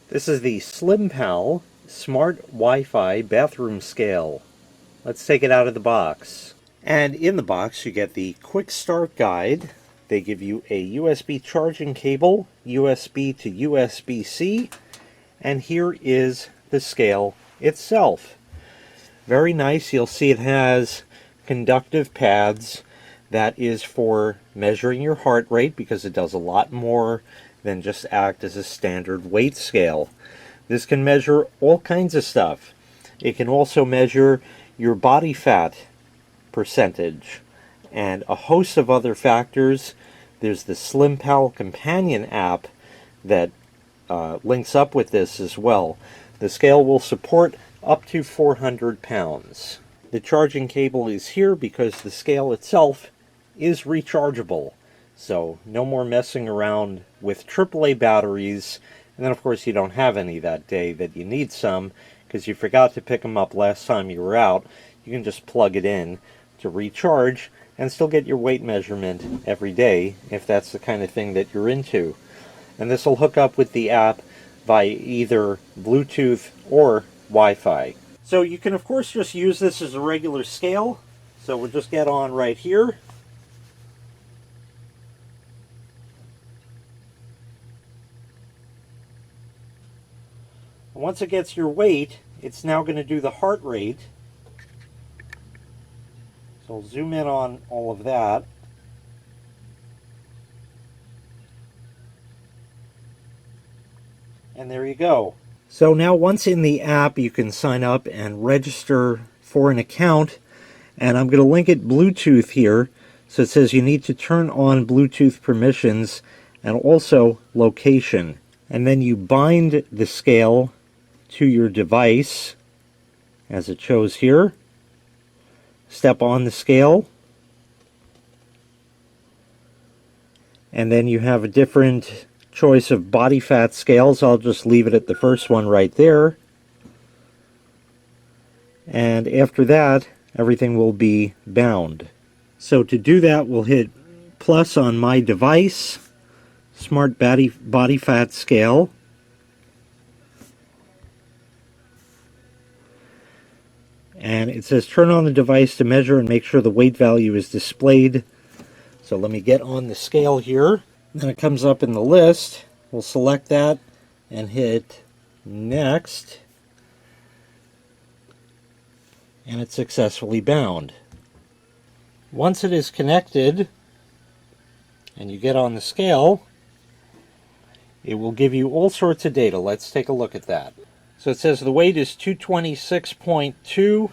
This is the Slimpal Smart Wi-Fi Bathroom Scale. Let's take it out of the box. And in the box you get the quick start guide. They give you a USB charging cable, USB to USB-C, and here is the scale itself. Very nice. You'll see it has conductive pads. That is for measuring your heart rate because it does a lot more than just act as a standard weight scale. This can measure all kinds of stuff. It can also measure your body fat percentage and a host of other factors. There's the Slimpal companion app that links up with this as well. The scale will support up to 400 pounds. The charging cable is here because the scale itself is rechargeable. So no more messing around with AAA batteries. And then of course you don't have any that day that you need some because you forgot to pick them up last time you were out. You can just plug it in to recharge and still get your weight measurement every day if that's the kind of thing that you're into. And this will hook up with the app via either Bluetooth or Wi-Fi. So you can of course just use this as a regular scale. So we'll just get on right here. Once it gets your weight, it's now going to do the heart rate. So I'll zoom in on all of that. And there you go. So now once in the app, you can sign up and register for an account. And I'm going to link it Bluetooth here. So it says you need to turn on Bluetooth permissions and also location. And then you bind the scale to your device, as it shows here. Step on the scale, and then you have a different choice of body fat scales. I'll just leave it at the first one right there, and after that everything will be bound. So to do that, we'll hit plus on my device, smart body fat scale. And it says turn on the device to measure and make sure the weight value is displayed. So let me get on the scale here. Then it comes up in the list. We'll select that and hit next. And it's successfully bound. Once it is connected and you get on the scale, it will give you all sorts of data. Let's take a look at that. So it says the weight is 226.2.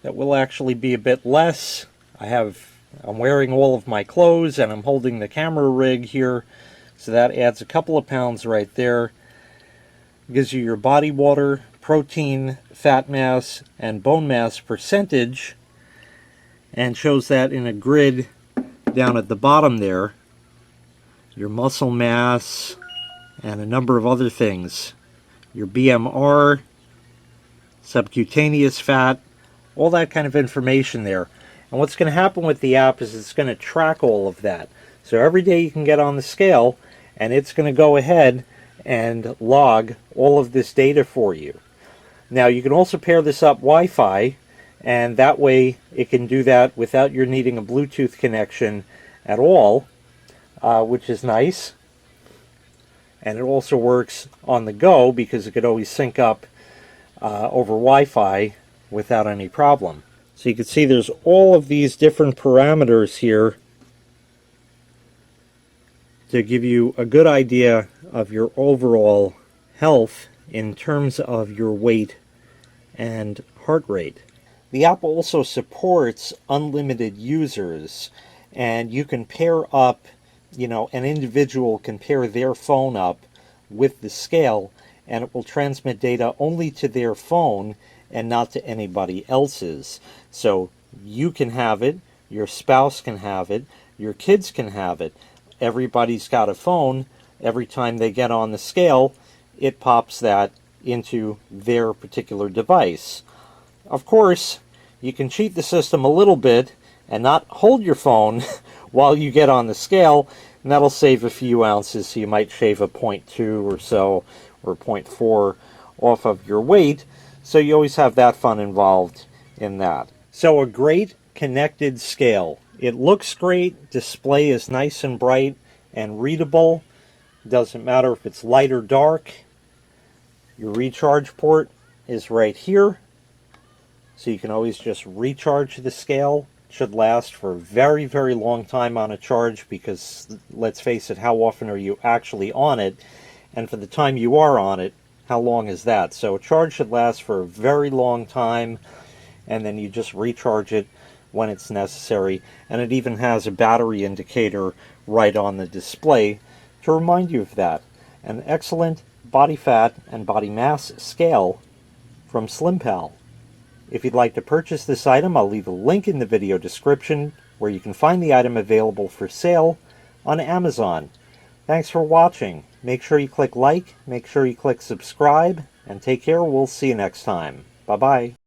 That will actually be a bit less. I'm wearing all of my clothes and I'm holding the camera rig here. So that adds a couple of pounds right there. It gives you your body water, protein, fat mass, and bone mass percentage. And shows that in a grid down at the bottom there. Your muscle mass and a number of other things. Your BMR, subcutaneous fat, all that kind of information there. And what's going to happen with the app is it's going to track all of that. So every day you can get on the scale and it's going to go ahead and log all of this data for you. Now you can also pair this up Wi-Fi, and that way it can do that without your needing a Bluetooth connection at all, which is nice. And it also works on the go because it could always sync up over Wi-Fi without any problem. So you can see there's all of these different parameters here to give you a good idea of your overall health in terms of your weight and heart rate. The app also supports unlimited users, and you can pair up, an individual can pair their phone up with the scale, and it will transmit data only to their phone and not to anybody else's. So you can have it, your spouse can have it, your kids can have it. Everybody's got a phone. Every time they get on the scale, it pops that into their particular device. Of course, you can cheat the system a little bit and not hold your phone while you get on the scale, and that'll save a few ounces. So you might shave a 0.2 or so, or 0.4 off of your weight, so you always have that fun involved in that. So a great connected scale. It looks great, display is nice and bright and readable. Doesn't matter if it's light or dark. Your recharge port is right here, so you can always just recharge the scale. It should last for a very, very long time on a charge, because let's face it, how often are you actually on it? And for the time you are on it, how long is that? So a charge should last for a very long time, and then you just recharge it when it's necessary. And it even has a battery indicator right on the display to remind you of that. An excellent body fat and body mass scale from Slimpal. If you'd like to purchase this item, I'll leave a link in the video description where you can find the item available for sale on Amazon. Thanks for watching. Make sure you click like, make sure you click subscribe, and take care. We'll see you next time. Bye-bye.